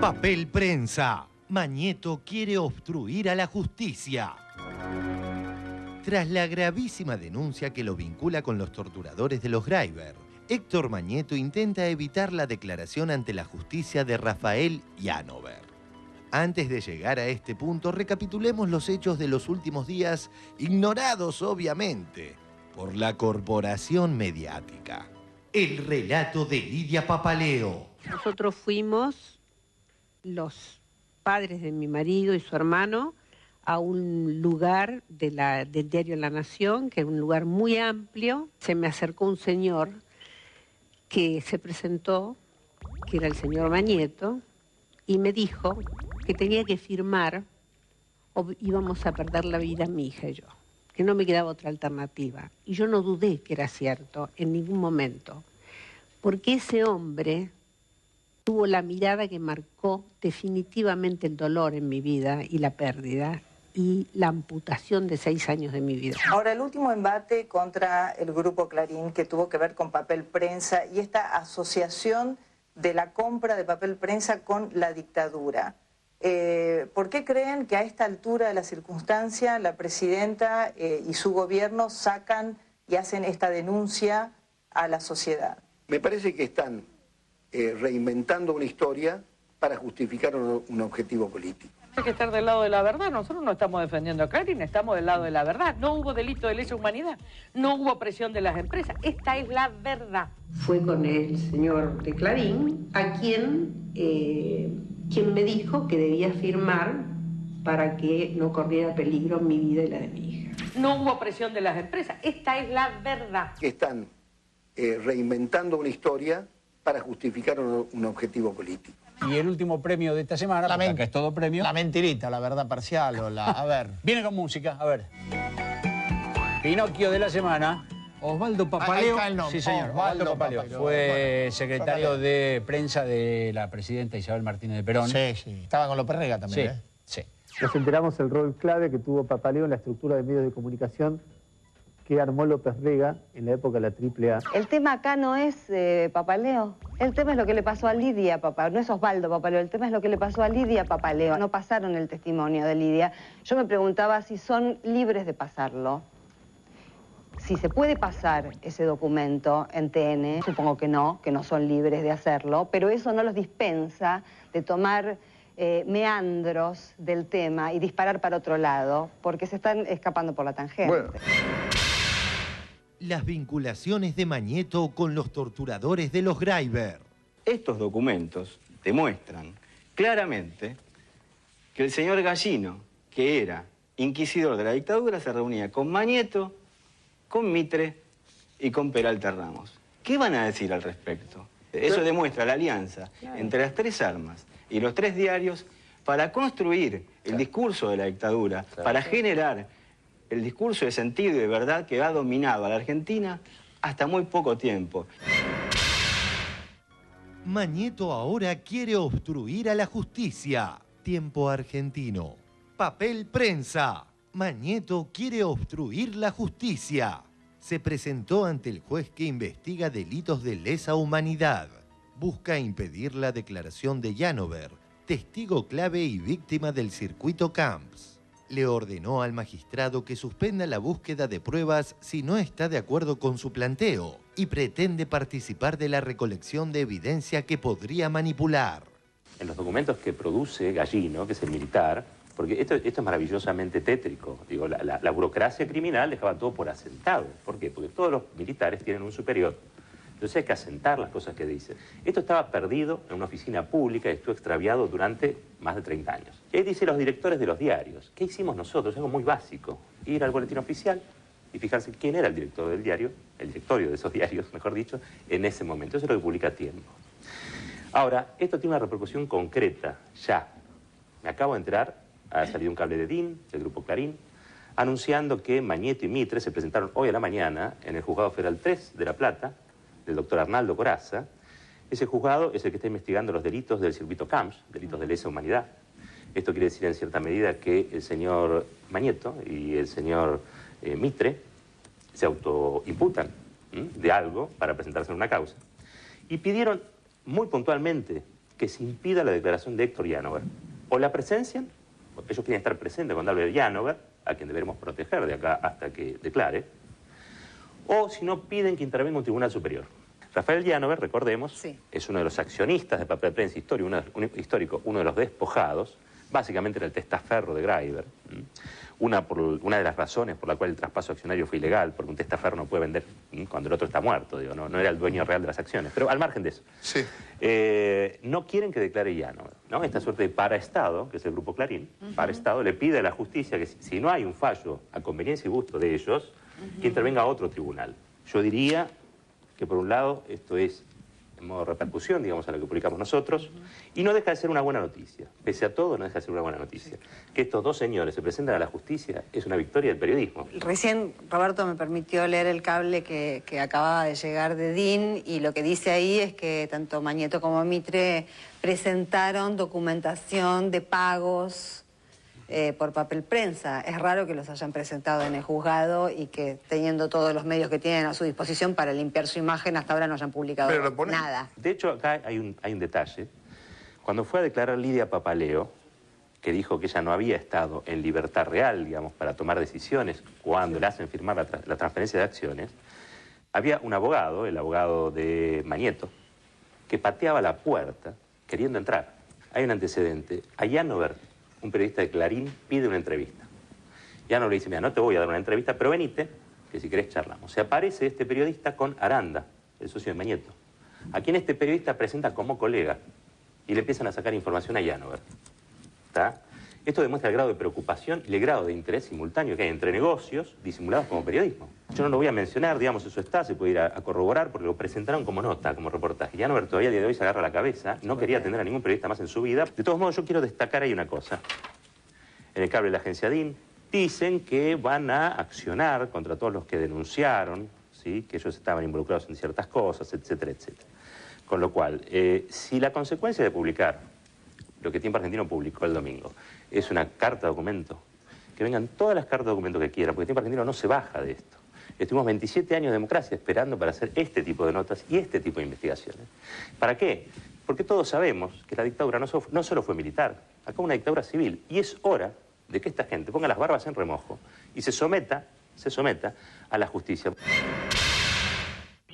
Papel prensa. Mañeto quiere obstruir a la justicia. Tras la gravísima denuncia que lo vincula con los torturadores de los Greiber, Héctor Mañeto intenta evitar la declaración ante la justicia de Rafael Llanover. Antes de llegar a este punto, recapitulemos los hechos de los últimos días, ignorados obviamente por la corporación mediática. El relato de Lidia Papaleo. Nosotros fuimos, los padres de mi marido y su hermano, a un lugar del diario La Nación, que era un lugar muy amplio. Se me acercó un señor que se presentó, que era el señor Mañeto, y me dijo que tenía que firmar o íbamos a perder la vida mi hija y yo, que no me quedaba otra alternativa. Y yo no dudé que era cierto en ningún momento, porque ese hombre tuvo la mirada que marcó definitivamente el dolor en mi vida y la pérdida y la amputación de 6 años de mi vida. Ahora, el último embate contra el Grupo Clarín, que tuvo que ver con Papel Prensa y esta asociación de la compra de papel prensa con la dictadura. ¿Por qué creen que a esta altura de la circunstancia la presidenta y su gobierno sacan y hacen esta denuncia a la sociedad? Me parece que están reinventando una historia para justificar un objetivo político. Hay que estar del lado de la verdad. Nosotros no estamos defendiendo a Clarín, estamos del lado de la verdad. No hubo delito de lesa humanidad, no hubo presión de las empresas. Esta es la verdad. Fue con el señor de Clarín a quien me dijo que debía firmar para que no corriera peligro mi vida y la de mi hija. No hubo presión de las empresas. Esta es la verdad. Están reinventando una historia para justificar un objetivo político. Y el último premio de esta semana, que es todo premio. La mentirita, la verdad parcial o la... A ver. Viene con música, a ver. Pinocchio de la semana, Osvaldo Papaleo. Ahí está el nombre. Sí, señor, Osvaldo Papaleo. Fue secretario de prensa de la presidenta Isabel Martínez de Perón. Sí, sí. Estaba con López Rega también, sí. Nos enteramos el rol clave que tuvo Papaleo en la estructura de medios de comunicación que armó López Rega en la época de la AAA. El tema acá no es Papaleo. El tema es lo que le pasó a Lidia Papaleo. No es Osvaldo Papaleo, el tema es lo que le pasó a Lidia Papaleo. No pasaron el testimonio de Lidia. Yo me preguntaba si son libres de pasarlo. Si se puede pasar ese documento en TN, supongo que no son libres de hacerlo, pero eso no los dispensa de tomar meandros del tema y disparar para otro lado, porque se están escapando por la tangente. Bueno. Las vinculaciones de Mañeto con los torturadores de los Greiber. Estos documentos demuestran claramente que el señor Gallino, que era inquisidor de la dictadura, se reunía con Mañeto, con Mitre y con Peralta Ramos. ¿Qué van a decir al respecto? Eso demuestra la alianza entre las 3 armas y los 3 diarios para construir el discurso de la dictadura, para generar el discurso de sentido y de verdad que ha dominado a la Argentina hasta muy poco tiempo. Mañeto ahora quiere obstruir a la justicia. Tiempo argentino. Papel prensa. Mañeto quiere obstruir la justicia. Se presentó ante el juez que investiga delitos de lesa humanidad. Busca impedir la declaración de Llanover, testigo clave y víctima del circuito Camps. Le ordenó al magistrado que suspenda la búsqueda de pruebas si no está de acuerdo con su planteo y pretende participar de la recolección de evidencia que podría manipular. En los documentos que produce Gallino, que es el militar, porque esto es maravillosamente tétrico, digo, la burocracia criminal dejaba todo por asentado. ¿Por qué? Porque todos los militares tienen un superior. Entonces hay que asentar las cosas que dicen. Esto estaba perdido en una oficina pública y estuvo extraviado durante más de 30 años. Y ahí dice los directores de los diarios. ¿Qué hicimos nosotros? Algo muy básico. Ir al boletín oficial y fijarse quién era el director del diario, el directorio de esos diarios, mejor dicho, en ese momento. Eso es lo que publica Tiempo. Ahora, esto tiene una repercusión concreta, ya. Me acabo de enterar, ha salido un cable de DIN, del Grupo Clarín, anunciando que Mañeto y Mitre se presentaron hoy a la mañana en el Juzgado Federal 3 de La Plata, del doctor Arnaldo Corazza. Ese juzgado es el que está investigando los delitos del circuito Camps, delitos de lesa humanidad. Esto quiere decir en cierta medida que el señor Mañeto y el señor Mitre se autoimputan de algo para presentarse en una causa. Y pidieron muy puntualmente que se impida la declaración de Héctor Janover. O la presencian, porque ellos quieren estar presentes cuando hable de Janover, a quien deberemos proteger de acá hasta que declare, o si no, piden que intervenga un tribunal superior. Rafael Janover, recordemos, sí, es uno de los accionistas de Papel Prensa histórico, uno de los despojados, básicamente era el testaferro de Greiber. Una de las razones por la cual el traspaso accionario fue ilegal, porque un testaferro no puede vender cuando el otro está muerto, digo, no era el dueño real de las acciones. Pero al margen de eso, sí, no quieren que declare Janover, ¿no? Esta suerte de paraestado, que es el Grupo Clarín, paraestado, le pide a la justicia que si no hay un fallo a conveniencia y gusto de ellos, que intervenga otro tribunal. Yo diría que por un lado esto es en modo repercusión, digamos, a lo que publicamos nosotros, y no deja de ser una buena noticia. Pese a todo, no deja de ser una buena noticia. Que estos dos señores se presenten a la justicia es una victoria del periodismo. Recién Roberto me permitió leer el cable que acababa de llegar de DIN, y lo que dice ahí es que tanto Mañeto como Mitre presentaron documentación de pagos por Papel Prensa. Es raro que los hayan presentado en el juzgado y que, teniendo todos los medios que tienen a su disposición para limpiar su imagen, hasta ahora no hayan publicado nada. De hecho, acá hay un detalle. Cuando fue a declarar Lidia Papaleo, que dijo que ella no había estado en libertad real, digamos, para tomar decisiones cuando le hacen firmar la transferencia de acciones, había un abogado, el abogado de Mañeto, que pateaba la puerta queriendo entrar. Hay un antecedente. A Janover, un periodista de Clarín, pide una entrevista. Janover le dice, mira, no te voy a dar una entrevista, pero venite, que si querés charlamos. Se aparece este periodista con Aranda, el socio de Mañeto, a quien este periodista presenta como colega, y le empiezan a sacar información a Janover. ¿Está? Esto demuestra el grado de preocupación y el grado de interés simultáneo que hay entre negocios disimulados como periodismo. Yo no lo voy a mencionar, digamos, eso está, se puede ir a corroborar, porque lo presentaron como nota, como reportaje. Janover todavía el día de hoy se agarra la cabeza, no quería atender a ningún periodista más en su vida. De todos modos, yo quiero destacar ahí una cosa. En el cable de la agencia DIN dicen que van a accionar contra todos los que denunciaron, ¿sí?, que ellos estaban involucrados en ciertas cosas, etcétera, etcétera. Con lo cual, si la consecuencia de publicar lo que Tiempo Argentino publicó el domingo es una carta documento, que vengan todas las cartas documento que quieran, porque Tiempo Argentino no se baja de esto. Estuvimos 27 años de democracia esperando para hacer este tipo de notas y este tipo de investigaciones. ¿Para qué? Porque todos sabemos que la dictadura no solo fue militar, acá una dictadura civil, y es hora de que esta gente ponga las barbas en remojo y se someta a la justicia.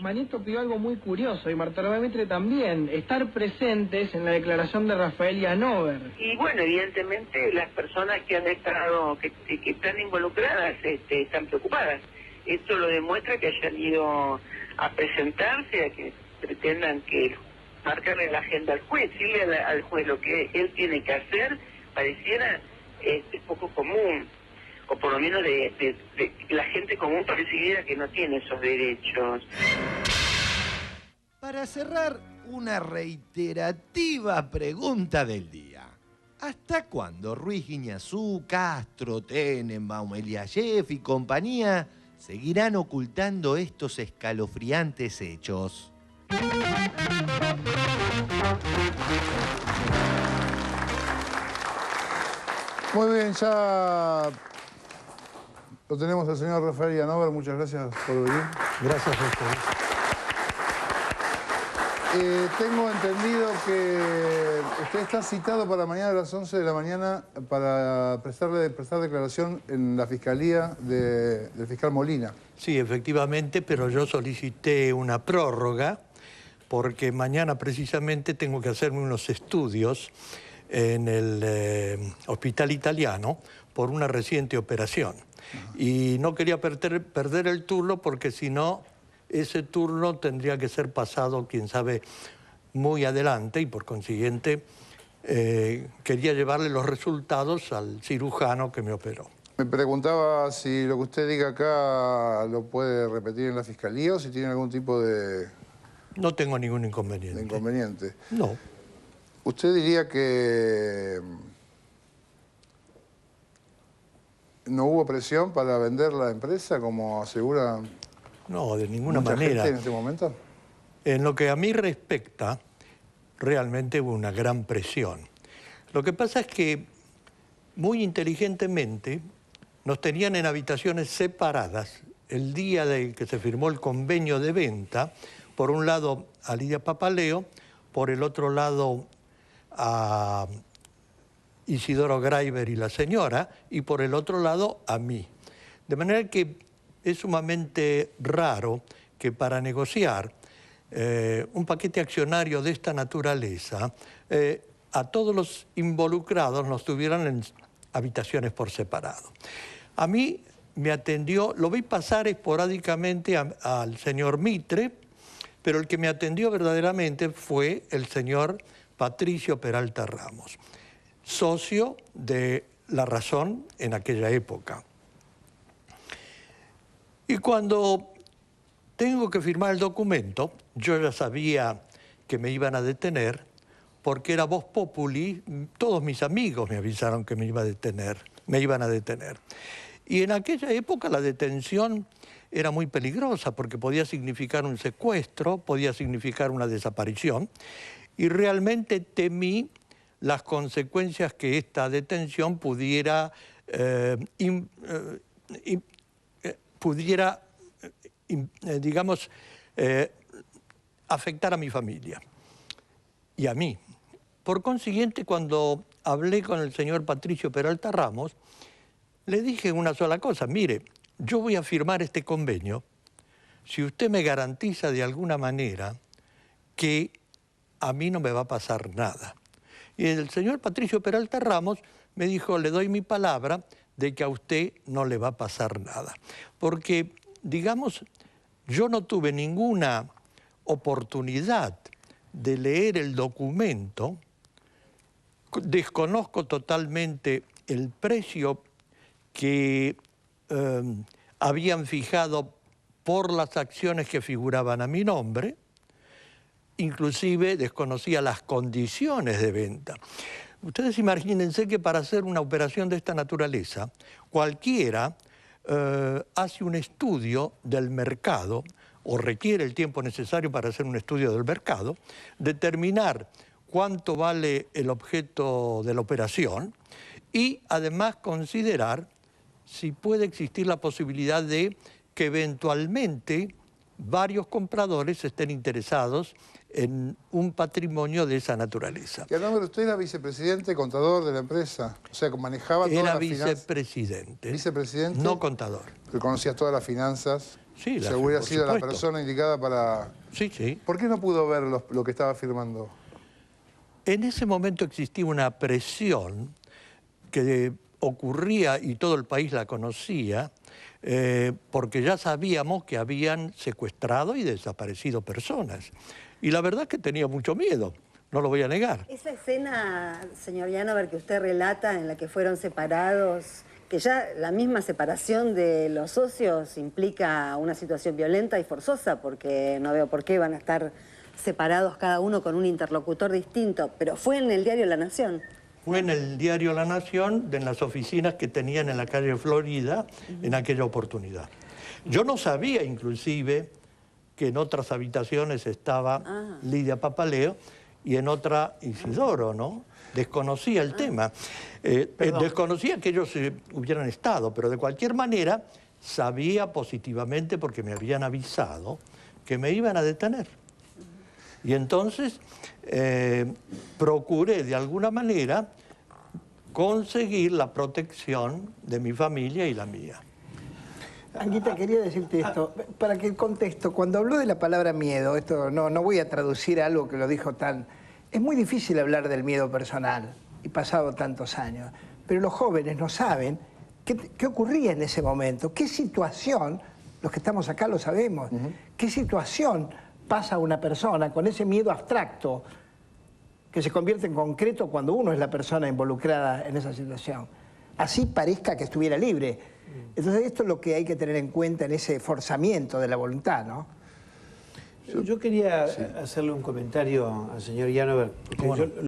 Mañeto pidió algo muy curioso, y Marta Mitre también, estar presentes en la declaración de Rafael Janover. Y bueno, evidentemente las personas que han estado, que están involucradas, están preocupadas. Esto lo demuestra que hayan ido a presentarse, a que pretendan que marcarle la agenda al juez, decirle al juez lo que él tiene que hacer, pareciera poco común. O por lo menos de la gente común pareciera que no tiene esos derechos. Para cerrar, una reiterativa pregunta del día. ¿Hasta cuándo Ruiz Guiñazú, Castro, Tenenbaum, Eliayev y compañía seguirán ocultando estos escalofriantes hechos? Muy bien, ya lo tenemos al señor Rafael Janover. Muchas gracias por venir. Gracias a ustedes. Tengo entendido que usted está citado para mañana a las 11 de la mañana para prestar declaración en la Fiscalía del fiscal Molina. Sí, efectivamente, pero yo solicité una prórroga porque mañana precisamente tengo que hacerme unos estudios en el Hospital Italiano por una reciente operación. Y no quería perder el turno porque si no, ese turno tendría que ser pasado, quién sabe, muy adelante y por consiguiente quería llevarle los resultados al cirujano que me operó. Me preguntaba si lo que usted diga acá lo puede repetir en la Fiscalía o si tiene algún tipo de... No tengo ningún inconveniente. ¿De inconveniente? No. ¿Usted diría que no hubo presión para vender la empresa, como asegura no, de ninguna mucha manera. gente en este momento? En lo que a mí respecta, realmente hubo una gran presión. Lo que pasa es que, muy inteligentemente, nos tenían en habitaciones separadas el día de que se firmó el convenio de venta, por un lado a Lidia Papaleo, por el otro lado a Isidoro Graiber y la señora, y por el otro lado a mí. De manera que es sumamente raro que para negociar un paquete accionario de esta naturaleza, a todos los involucrados nos tuvieran en habitaciones por separado. A mí me atendió, lo vi pasar esporádicamente al señor Mitre, pero el que me atendió verdaderamente fue el señor Patricio Peralta Ramos, socio de La Razón en aquella época. Y cuando tengo que firmar el documento, yo ya sabía que me iban a detener, porque era Vox Populi, todos mis amigos me avisaron que me iban a detener. Y en aquella época la detención era muy peligrosa, porque podía significar un secuestro, podía significar una desaparición, y realmente temí las consecuencias que esta detención pudiera afectar a mi familia y a mí. Por consiguiente, cuando hablé con el señor Patricio Peralta Ramos, le dije una sola cosa: mire, yo voy a firmar este convenio si usted me garantiza de alguna manera que a mí no me va a pasar nada. Y el señor Patricio Peralta Ramos me dijo: le doy mi palabra de que a usted no le va a pasar nada. Porque, digamos, yo no tuve ninguna oportunidad de leer el documento, desconozco totalmente el precio que habían fijado por las acciones que figuraban a mi nombre, inclusive desconocía las condiciones de venta. Ustedes imagínense que para hacer una operación de esta naturaleza, cualquiera hace un estudio del mercado, o requiere el tiempo necesario para hacer un estudio del mercado, determinar cuánto vale el objeto de la operación y además considerar si puede existir la posibilidad de que eventualmente varios compradores estén interesados en un patrimonio de esa naturaleza. Y Anámbaro, ¿usted era vicepresidente, contador de la empresa? O sea, manejaba todas las finanzas. Era vicepresidente. ¿Vicepresidente? No contador. ¿Que conocías todas las finanzas? Sí, ¿Se hubiera sido la persona indicada para...? Sí, sí. ¿Por qué no pudo ver lo que estaba firmando? En ese momento existía una presión que ocurría, y todo el país la conocía, porque ya sabíamos que habían secuestrado y desaparecido personas. Y la verdad es que tenía mucho miedo, no lo voy a negar. Esa escena, señor Llanover, que usted relata, en la que fueron separados, que ya la misma separación de los socios implica una situación violenta y forzosa, porque no veo por qué van a estar separados cada uno con un interlocutor distinto, pero fue en el diario La Nación. Fue en el diario La Nación, en las oficinas que tenían en la calle Florida, en aquella oportunidad. Yo no sabía, inclusive, que en otras habitaciones estaba Lidia Papaleo y en otra Isidoro, ¿no? Desconocía el tema. Desconocía que ellos hubieran estado, pero de cualquier manera sabía positivamente, porque me habían avisado, que me iban a detener. Y entonces procuré de alguna manera conseguir la protección de mi familia y la mía. Anguita, quería decirte esto, para que el contexto, cuando habló de la palabra miedo, esto no voy a traducir algo que lo dijo tan... Es muy difícil hablar del miedo personal, y pasado tantos años, pero los jóvenes no saben qué ocurría en ese momento, qué situación, los que estamos acá lo sabemos, qué situación pasa a una persona con ese miedo abstracto que se convierte en concreto cuando uno es la persona involucrada en esa situación. Así parezca que estuviera libre. Entonces esto es lo que hay que tener en cuenta en ese forzamiento de la voluntad, ¿no? Yo quería hacerle un comentario al señor Llanover, porque yo